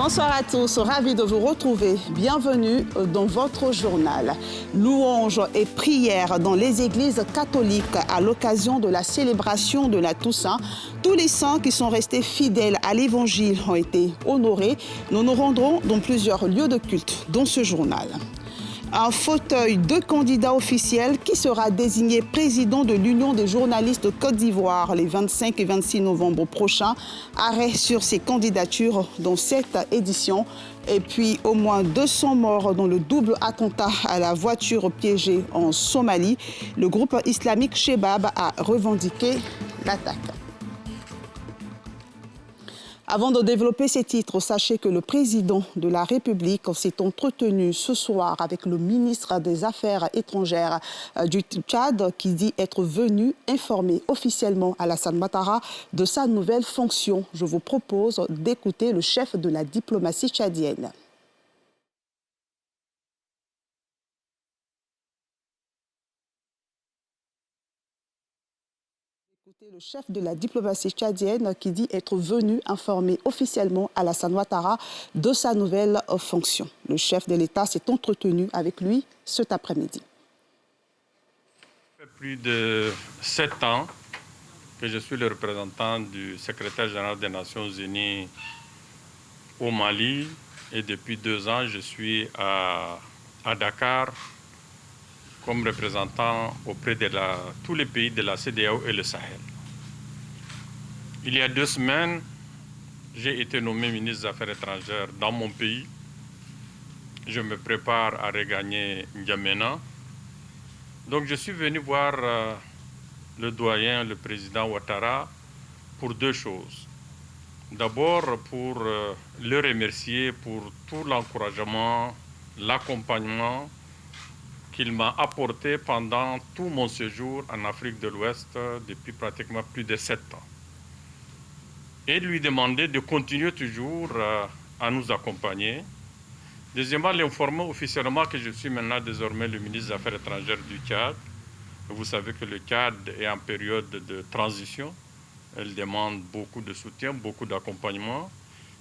Bonsoir à tous, ravi de vous retrouver. Bienvenue dans votre journal. Louanges et prières dans les églises catholiques à l'occasion de la célébration de la Toussaint. Tous les saints qui sont restés fidèles à l'Évangile ont été honorés. Nous nous rendrons dans plusieurs lieux de culte dans ce journal. Un fauteuil de candidat officiel qui sera désigné président de l'Union des journalistes de Côte d'Ivoire les 25 et 26 novembre prochains. Arrêt sur ces candidatures dans cette édition. Et puis au moins 200 morts dans le double attentat à la voiture piégée en Somalie. Le groupe islamique Shebab a revendiqué l'attaque. Avant de développer ces titres, sachez que le président de la République s'est entretenu ce soir avec le ministre des Affaires étrangères du Tchad qui dit être venu informer officiellement Alassane Ouattara de sa nouvelle fonction. Je vous propose d'écouter le chef de la diplomatie tchadienne. Le chef de la diplomatie tchadienne qui dit être venu informer officiellement Alassane Ouattara de sa nouvelle fonction. Le chef de l'État s'est entretenu avec lui cet après-midi. Ça fait plus de 7 ans que je suis le représentant du secrétaire général des Nations Unies au Mali et depuis 2 ans je suis à Dakar comme représentant auprès de tous les pays de la CEDEAO et le Sahel. Il y a 2 semaines, j'ai été nommé ministre des Affaires étrangères dans mon pays. Je me prépare à regagner N'Djamena. Donc je suis venu voir le doyen, le président Ouattara, pour 2 choses. D'abord, pour le remercier pour tout l'encouragement, l'accompagnement qu'il m'a apporté pendant tout mon séjour en Afrique de l'Ouest depuis pratiquement plus de 7 ans. Et lui demander de continuer toujours à nous accompagner. Deuxièmement, l'informer officiellement que je suis maintenant désormais le ministre des Affaires étrangères du Tchad. Vous savez que le Tchad est en période de transition. Elle demande beaucoup de soutien, beaucoup d'accompagnement.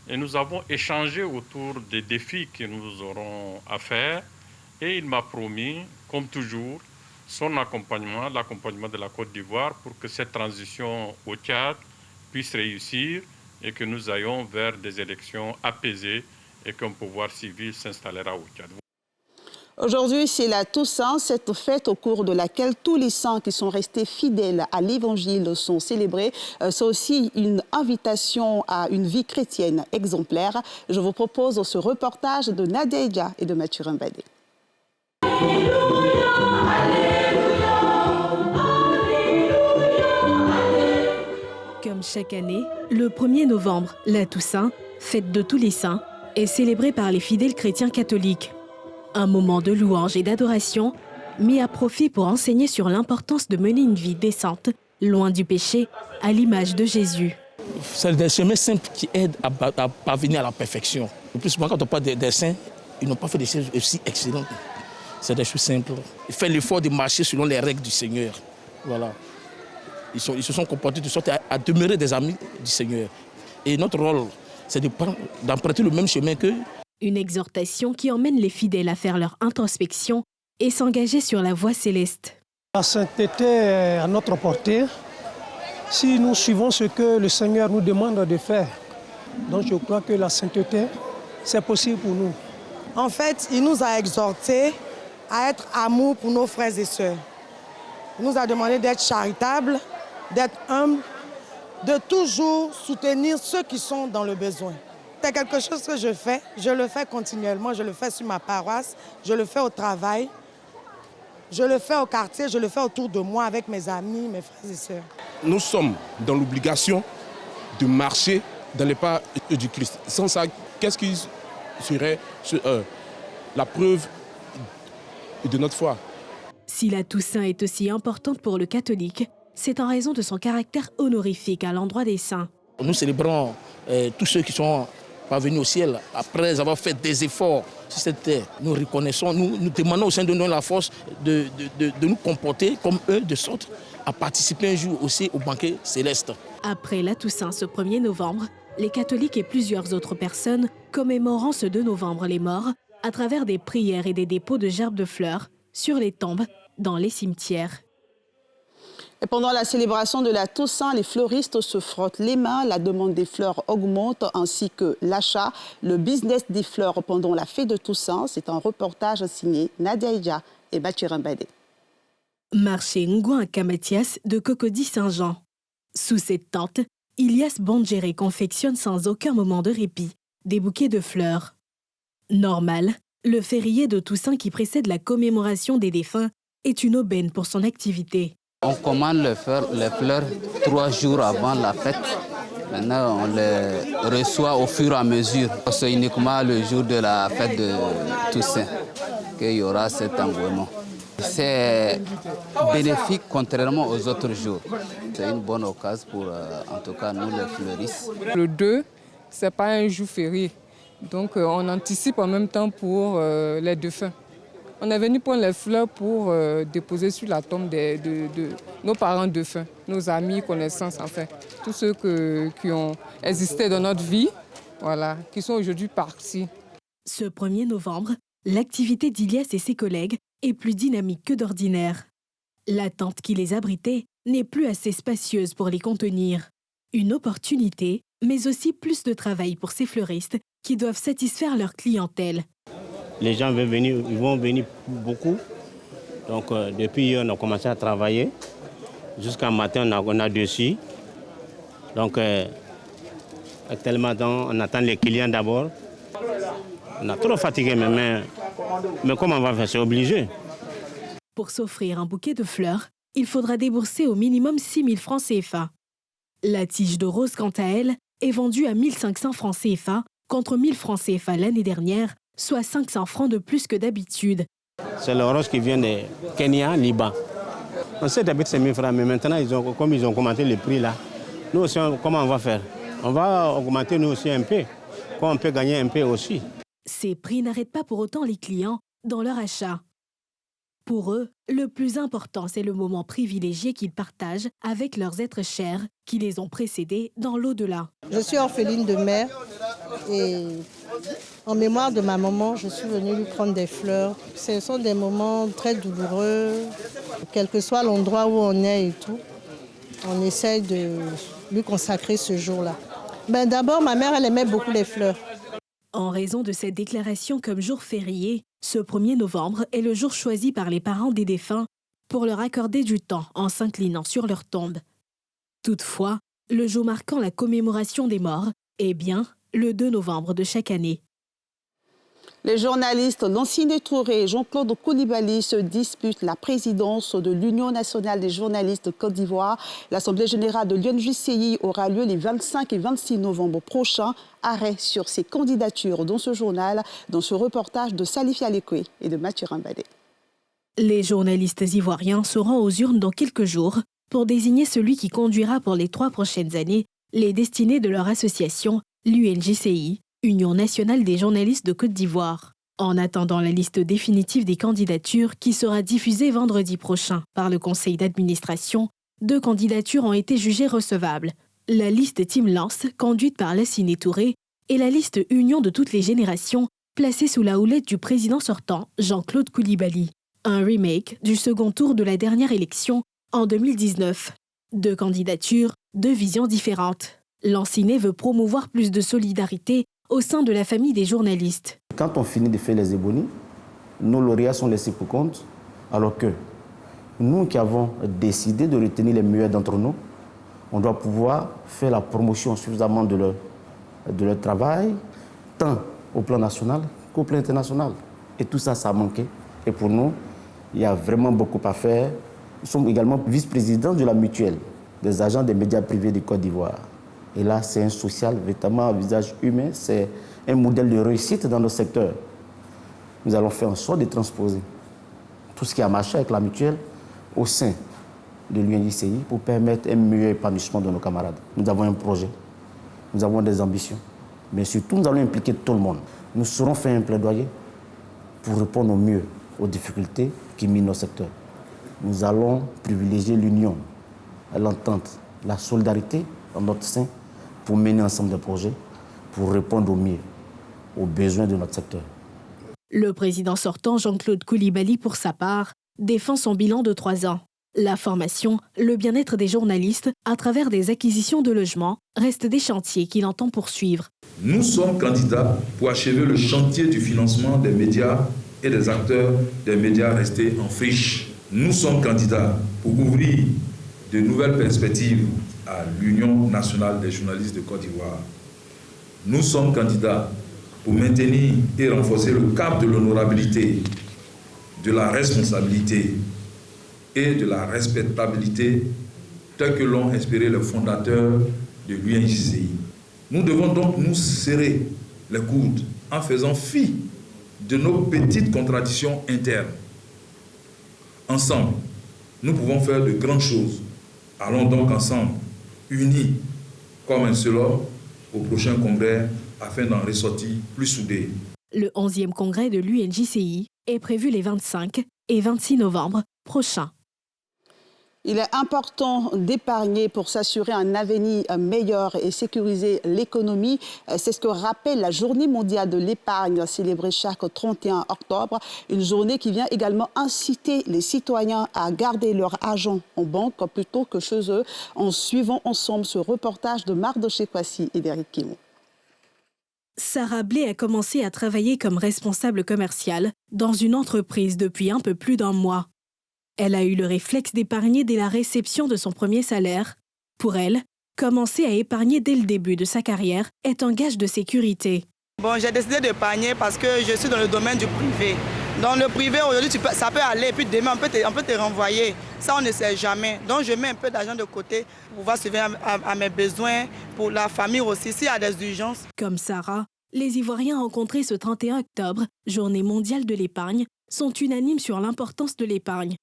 Et nous avons échangé autour des défis que nous aurons à faire. Et il m'a promis, comme toujours, son accompagnement, l'accompagnement de la Côte d'Ivoire pour que cette transition au Tchad puisse réussir et que nous ayons vers des élections apaisées et qu'un pouvoir civil s'installera au Tchad. Aujourd'hui, c'est la Toussaint, cette fête au cours de laquelle tous les saints qui sont restés fidèles à l'Évangile sont célébrés. C'est aussi une invitation à une vie chrétienne exemplaire. Je vous propose ce reportage de Nadeja et de Mathieu Mbadé. Comme chaque année, le 1er novembre, la Toussaint, fête de tous les saints, est célébrée par les fidèles chrétiens catholiques. Un moment de louange et d'adoration mis à profit pour enseigner sur l'importance de mener une vie décente, loin du péché, à l'image de Jésus. C'est des chemins simples qui aident à parvenir à la perfection. Le plus souvent, quand on parle des saints, ils n'ont pas fait des choses aussi excellentes. C'est des choses simples. Ils font l'effort de marcher selon les règles du Seigneur. Voilà. Ils se sont comportés de sorte à demeurer des amis du Seigneur. Et notre rôle, c'est d'emprunter le même chemin qu'eux. Une exhortation qui emmène les fidèles à faire leur introspection et s'engager sur la voie céleste. La sainteté est à notre portée si nous suivons ce que le Seigneur nous demande de faire. Donc je crois que la sainteté, c'est possible pour nous. En fait, il nous a exhortés à être amour pour nos frères et sœurs. Il nous a demandé d'être charitables, d'être humbles, de toujours soutenir ceux qui sont dans le besoin. C'est quelque chose que je le fais continuellement, je le fais sur ma paroisse, je le fais au travail, je le fais au quartier, je le fais autour de moi avec mes amis, mes frères et sœurs. Nous sommes dans l'obligation de marcher dans les pas du Christ. Sans ça, qu'est-ce qui serait la preuve de notre foi? Si la Toussaint est aussi importante pour le catholique, c'est en raison de son caractère honorifique à l'endroit des saints. Nous célébrons tous ceux qui sont parvenus au ciel après avoir fait des efforts sur cette terre. Nous reconnaissons, nous demandons au Saint de nous la force de nous comporter comme eux, de sorte à participer un jour aussi au banquet céleste. Après la Toussaint ce 1er novembre, les catholiques et plusieurs autres personnes commémorant ce 2 novembre les morts à travers des prières et des dépôts de gerbes de fleurs sur les tombes dans les cimetières. Et pendant la célébration de la Toussaint, les fleuristes se frottent les mains, la demande des fleurs augmente ainsi que l'achat. Le business des fleurs pendant la fête de Toussaint, c'est un reportage signé Nadia Ija et Mathieu Rimbadé. Marché Ngouin Kamatias de Cocody Saint-Jean. Sous cette tente, Ilias Bongéré confectionne sans aucun moment de répit des bouquets de fleurs. Normal, le férié de Toussaint qui précède la commémoration des défunts est une aubaine pour son activité. On commande les fleurs 3 jours avant la fête. Maintenant, on les reçoit au fur et à mesure. C'est uniquement le jour de la fête de Toussaint qu'il y aura cet engouement. C'est bénéfique contrairement aux autres jours. C'est une bonne occasion pour, en tout cas, nous les fleuristes. Le 2, ce n'est pas un jour férié. Donc, on anticipe en même temps pour les défunts. On est venu prendre les fleurs pour déposer sur la tombe de nos parents défunts, nos amis, connaissances, enfin, tous ceux qui ont existé dans notre vie, voilà, qui sont aujourd'hui partis. Ce 1er novembre, l'activité d'Ilias et ses collègues est plus dynamique que d'ordinaire. La tente qui les abritait n'est plus assez spacieuse pour les contenir. Une opportunité, mais aussi plus de travail pour ces fleuristes qui doivent satisfaire leur clientèle. Les gens vont venir beaucoup. Donc depuis hier, on a commencé à travailler. Jusqu'à matin, on a dessus. Donc actuellement, on attend les clients d'abord. On a trop fatigué, mais comment on va faire? C'est obligé. Pour s'offrir un bouquet de fleurs, il faudra débourser au minimum 6 000 francs CFA. La tige de rose, quant à elle, est vendue à 1 500 francs CFA contre 1 000 francs CFA l'année dernière, soit 500 francs de plus que d'habitude. C'est le rose qui vient de Kenya, Liban. On sait d'habitude c'est 1 000 francs, mais maintenant, comme ils ont augmenté le prix là, nous aussi, comment on va faire? On va augmenter nous aussi un peu, comme on peut gagner un peu aussi. Ces prix n'arrêtent pas pour autant les clients dans leur achat. Pour eux, le plus important, c'est le moment privilégié qu'ils partagent avec leurs êtres chers qui les ont précédés dans l'au-delà. Je suis orpheline de mère et en mémoire de ma maman, je suis venue lui prendre des fleurs. Ce sont des moments très douloureux, quel que soit l'endroit où on est et tout. On essaye de lui consacrer ce jour-là. D'abord, ma mère, elle aimait beaucoup les fleurs. En raison de cette déclaration comme jour férié, ce 1er novembre est le jour choisi par les parents des défunts pour leur accorder du temps en s'inclinant sur leur tombe. Toutefois, le jour marquant la commémoration des morts est bien le 2 novembre de chaque année. Les journalistes Lansine Touré et Jean-Claude Koulibaly se disputent la présidence de l'Union nationale des journalistes Côte d'Ivoire. L'Assemblée générale de l'UNJCI aura lieu les 25 et 26 novembre prochains. Arrêt sur ces candidatures dans ce journal, dans ce reportage de Salif Alekwe et de Mathieu Rimbadé. Les journalistes ivoiriens seront aux urnes dans quelques jours pour désigner celui qui conduira pour les 3 prochaines années les destinées de leur association, l'UNJCI, Union nationale des journalistes de Côte d'Ivoire. En attendant la liste définitive des candidatures qui sera diffusée vendredi prochain par le conseil d'administration, 2 candidatures ont été jugées recevables. La liste Team Lance, conduite par Lassine Touré, et la liste Union de toutes les générations, placée sous la houlette du président sortant, Jean-Claude Koulibaly. Un remake du second tour de la dernière élection en 2019. 2 candidatures, 2 visions différentes. Lanciné veut promouvoir plus de solidarité au sein de la famille des journalistes. Quand on finit de faire les ébonies, nos lauréats sont laissés pour compte, alors que nous qui avons décidé de retenir les meilleurs d'entre nous, on doit pouvoir faire la promotion suffisamment de leur travail, tant au plan national qu'au plan international. Et tout ça, ça a manqué. Et pour nous, il y a vraiment beaucoup à faire. Nous sommes également vice-présidents de la mutuelle des agents des médias privés de Côte d'Ivoire. Et là, c'est un social, véritablement un visage humain, c'est un modèle de réussite dans nos secteurs. Nous allons faire en sorte de transposer tout ce qui a marché avec la mutuelle au sein de l'UNJCI pour permettre un meilleur épanouissement de nos camarades. Nous avons un projet, nous avons des ambitions, mais surtout nous allons impliquer tout le monde. Nous saurons faire un plaidoyer pour répondre au mieux aux difficultés qui minent nos secteurs. Nous allons privilégier l'union, l'entente, la solidarité dans notre sein pour mener ensemble des projets, pour répondre au mieux aux besoins de notre secteur. Le président sortant, Jean-Claude Coulibaly, pour sa part, défend son bilan de 3 ans. La formation, le bien-être des journalistes à travers des acquisitions de logements restent des chantiers qu'il entend poursuivre. Nous sommes candidats pour achever le chantier du financement des médias et des acteurs des médias restés en friche. Nous sommes candidats pour ouvrir de nouvelles perspectives à l'Union nationale des journalistes de Côte d'Ivoire. Nous sommes candidats pour maintenir et renforcer le cap de l'honorabilité, de la responsabilité et de la respectabilité tel que l'ont inspiré les fondateurs de l'UNJCI. Nous devons donc nous serrer les coudes en faisant fi de nos petites contradictions internes. Ensemble, nous pouvons faire de grandes choses. Allons donc ensemble, unis comme un seul homme, au prochain congrès afin d'en ressortir plus soudés. Le 11e congrès de l'UNJCI est prévu les 25 et 26 novembre prochains. Il est important d'épargner pour s'assurer un avenir meilleur et sécuriser l'économie. C'est ce que rappelle la Journée mondiale de l'épargne célébrée chaque 31 octobre. Une journée qui vient également inciter les citoyens à garder leur argent en banque plutôt que chez eux, en suivant ensemble ce reportage de Mardoché Kwasi et d'Eric Kimon. Sarah Blé a commencé à travailler comme responsable commerciale dans une entreprise depuis un peu plus d'1 mois. Elle a eu le réflexe d'épargner dès la réception de son premier salaire. Pour elle, commencer à épargner dès le début de sa carrière est un gage de sécurité. J'ai décidé d'épargner parce que je suis dans le domaine du privé. Dans le privé, aujourd'hui, ça peut aller, puis demain, on peut te renvoyer. Ça, on ne sait jamais. Donc, je mets un peu d'argent de côté pour pouvoir subvenir à mes besoins, pour la famille aussi, s'il y a des urgences. Comme Sarah, les Ivoiriens rencontrés ce 31 octobre, journée mondiale de l'épargne, sont unanimes sur l'importance de l'épargne.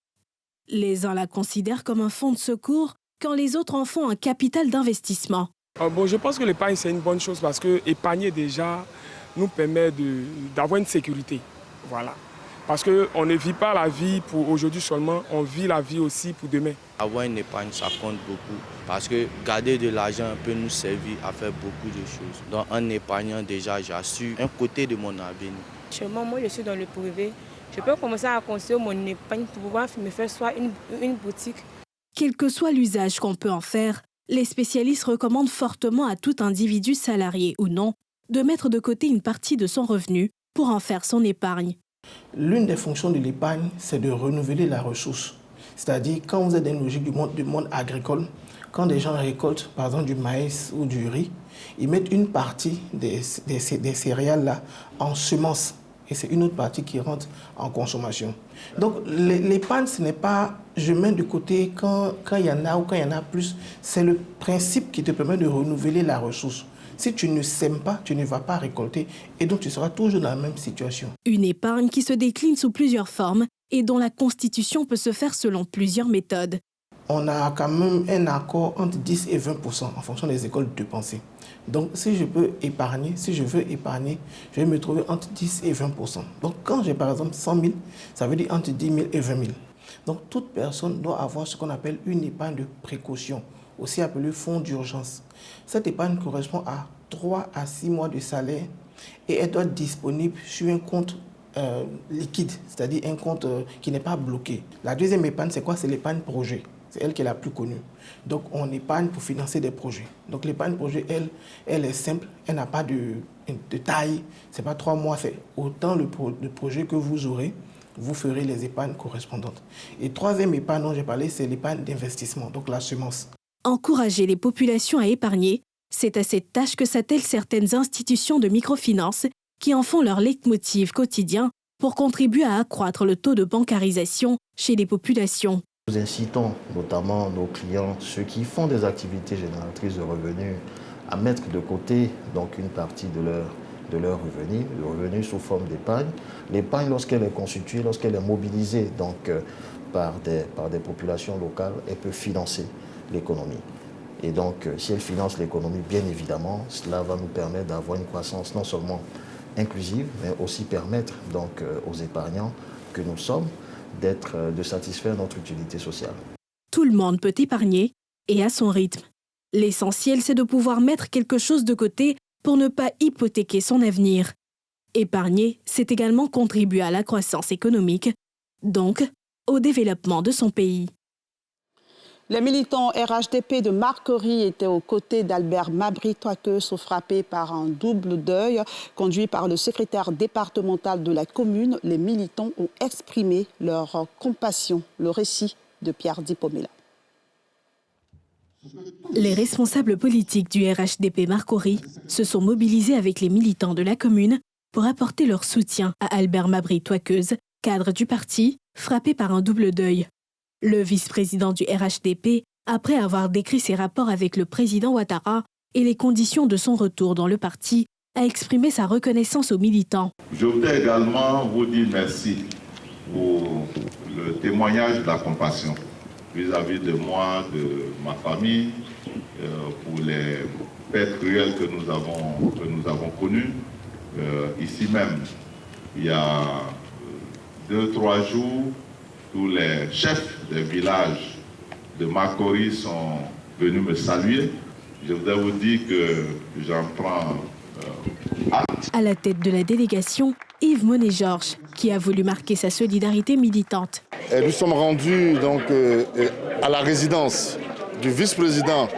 Les uns la considèrent comme un fonds de secours, quand les autres en font un capital d'investissement. Je pense que l'épargne, c'est une bonne chose parce que épargner déjà nous permet d'avoir une sécurité. Voilà. Parce qu'on ne vit pas la vie pour aujourd'hui seulement, on vit la vie aussi pour demain. Avoir une épargne, ça compte beaucoup parce que garder de l'argent peut nous servir à faire beaucoup de choses. Donc en épargnant déjà, j'assure un côté de mon avenir. Chez moi, je suis dans le privé. Je peux commencer à construire mon épargne pour pouvoir me faire soit une boutique. Quel que soit l'usage qu'on peut en faire, les spécialistes recommandent fortement à tout individu, salarié ou non, de mettre de côté une partie de son revenu pour en faire son épargne. L'une des fonctions de l'épargne, c'est de renouveler la ressource. C'est-à-dire, quand vous êtes dans une logique du monde agricole, quand des gens récoltent, par exemple, du maïs ou du riz, ils mettent une partie des céréales là en semences. Et c'est une autre partie qui rentre en consommation. Donc l'épargne, ce n'est pas je mets de côté quand il y en a ou quand il y en a plus. C'est le principe qui te permet de renouveler la ressource. Si tu ne sèmes pas, tu ne vas pas récolter et donc tu seras toujours dans la même situation. Une épargne qui se décline sous plusieurs formes et dont la constitution peut se faire selon plusieurs méthodes. On a quand même un accord entre 10 et 20% en fonction des écoles de pensée. Donc, si je veux épargner, je vais me trouver entre 10 et 20%. Donc, quand j'ai par exemple 100 000, ça veut dire entre 10 000 et 20 000. Donc, toute personne doit avoir ce qu'on appelle une épargne de précaution, aussi appelée fonds d'urgence. Cette épargne correspond à 3 à 6 mois de salaire et elle doit être disponible sur un compte liquide, c'est-à-dire un compte qui n'est pas bloqué. La deuxième épargne, c'est quoi? C'est l'épargne projet. C'est elle qui est la plus connue. Donc, on épargne pour financer des projets. Donc, l'épargne projet, elle est simple. Elle n'a pas de taille. Ce n'est pas 3 mois. C'est autant le projet que vous aurez, vous ferez les épargnes correspondantes. Et troisième épargne dont j'ai parlé, c'est l'épargne d'investissement, donc la semence. Encourager les populations à épargner, c'est à cette tâche que s'attellent certaines institutions de microfinance qui en font leur leitmotiv quotidien pour contribuer à accroître le taux de bancarisation chez les populations. Nous incitons notamment nos clients, ceux qui font des activités génératrices de revenus, à mettre de côté donc une partie de leur revenu, le revenu sous forme d'épargne. L'épargne, lorsqu'elle est constituée, lorsqu'elle est mobilisée donc, par des populations locales, elle peut financer l'économie. Et donc, si elle finance l'économie, bien évidemment, cela va nous permettre d'avoir une croissance non seulement inclusive, mais aussi permettre donc, aux épargnants que nous sommes de satisfaire notre utilité sociale. Tout le monde peut épargner et à son rythme. L'essentiel, c'est de pouvoir mettre quelque chose de côté pour ne pas hypothéquer son avenir. Épargner, c'est également contribuer à la croissance économique, donc au développement de son pays. Les militants RHDP de Marcory étaient aux côtés d'Albert Mabry-Toakeus, frappés par un double deuil. Conduit par le secrétaire départemental de la commune, les militants ont exprimé leur compassion. Le récit de Pierre Dipomela. Les responsables politiques du RHDP Marcory se sont mobilisés avec les militants de la commune pour apporter leur soutien à Albert Mabry-Toakeus, cadre du parti, frappé par un double deuil. Le vice-président du RHDP, après avoir décrit ses rapports avec le président Ouattara et les conditions de son retour dans le parti, a exprimé sa reconnaissance aux militants. Je voudrais également vous dire merci pour le témoignage de la compassion vis-à-vis de moi, de ma famille, pour les pertes cruelles que nous avons connues. Ici même, il y a 2-3 jours, tous les chefs des villages de Marcory sont venus me saluer. Je voudrais vous dire que j'en prends acte. À la tête de la délégation, Yves Monet-Georges, qui a voulu marquer sa solidarité militante. Nous sommes rendus donc, à la résidence du vice-président,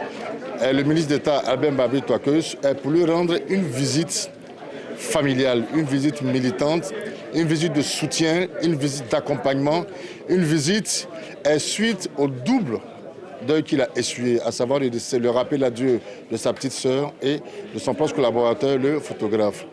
le ministre d'État Albert Mabry-Toakeus, pour lui rendre une visite familiale, une visite militante, une visite de soutien, une visite d'accompagnement, une visite suite au double deuil qu'il a essuyé, à savoir le rappel à Dieu de sa petite sœur et de son proche collaborateur, le photographe.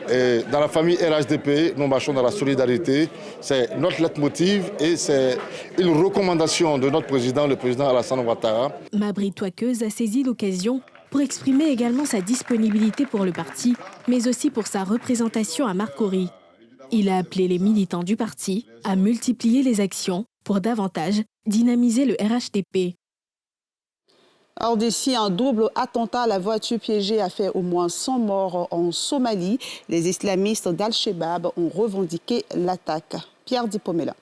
Et dans la famille RHDP, nous marchons dans la solidarité. C'est notre leitmotiv et c'est une recommandation de notre président, le président Alassane Ouattara. Mabry-Toakeus a saisi l'occasion pour exprimer également sa disponibilité pour le parti, mais aussi pour sa représentation à Marcory. Il a appelé les militants du parti à multiplier les actions pour davantage dynamiser le RHDP. Or, d'ici, un double attentat à la voiture piégée a fait au moins 100 morts en Somalie. Les islamistes d'Al-Shabaab ont revendiqué l'attaque. Pierre Dipomela.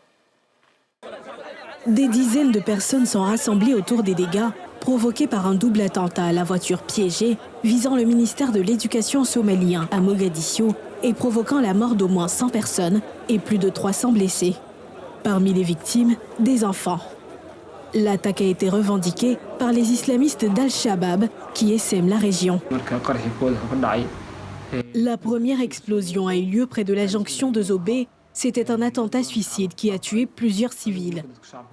Des dizaines de personnes sont rassemblées autour des dégâts provoqués par un double attentat à la voiture piégée visant le ministère de l'Éducation somalien à Mogadiscio et provoquant la mort d'au moins 100 personnes et plus de 300 blessés. Parmi les victimes, des enfants. L'attaque a été revendiquée par les islamistes d'Al-Shabaab qui essaiment la région. La première explosion a eu lieu près de la jonction de Zobé. C'était un attentat suicide qui a tué plusieurs civils.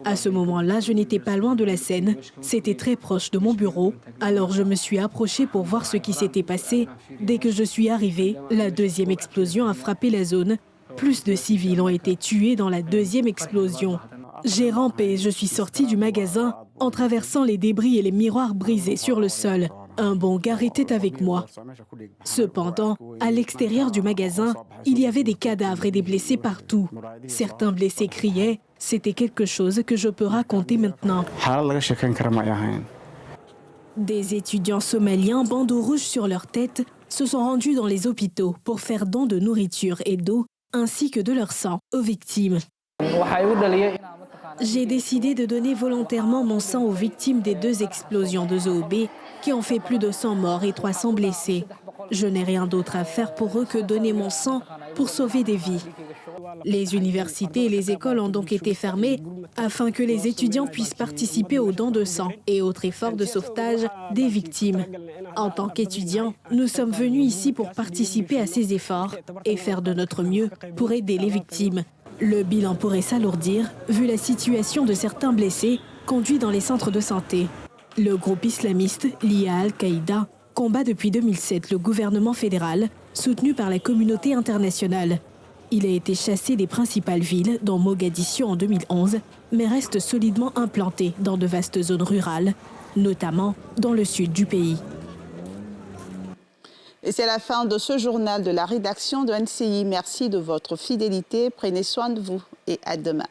À ce moment-là, je n'étais pas loin de la scène. C'était très proche de mon bureau. Alors je me suis approchée pour voir ce qui s'était passé. Dès que je suis arrivée, la deuxième explosion a frappé la zone. Plus de civils ont été tués dans la deuxième explosion. J'ai rampé, je suis sortie du magasin en traversant les débris et les miroirs brisés sur le sol. Un bon gars était avec moi. Cependant, à l'extérieur du magasin, il y avait des cadavres et des blessés partout. Certains blessés criaient. C'était quelque chose que je peux raconter maintenant. Des étudiants somaliens, bandeaux rouges sur leur tête, se sont rendus dans les hôpitaux pour faire don de nourriture et d'eau, ainsi que de leur sang aux victimes. J'ai décidé de donner volontairement mon sang aux victimes des 2 explosions de Zoobé qui ont fait plus de 100 morts et 300 blessés. Je n'ai rien d'autre à faire pour eux que donner mon sang pour sauver des vies. Les universités et les écoles ont donc été fermées afin que les étudiants puissent participer aux dons de sang et autres efforts de sauvetage des victimes. En tant qu'étudiants, nous sommes venus ici pour participer à ces efforts et faire de notre mieux pour aider les victimes. Le bilan pourrait s'alourdir vu la situation de certains blessés conduits dans les centres de santé. Le groupe islamiste lié à Al-Qaïda combat depuis 2007 le gouvernement fédéral, soutenu par la communauté internationale. Il a été chassé des principales villes, dont Mogadiscio en 2011, mais reste solidement implanté dans de vastes zones rurales, notamment dans le sud du pays. Et c'est la fin de ce journal de la rédaction de NCI. Merci de votre fidélité. Prenez soin de vous et à demain.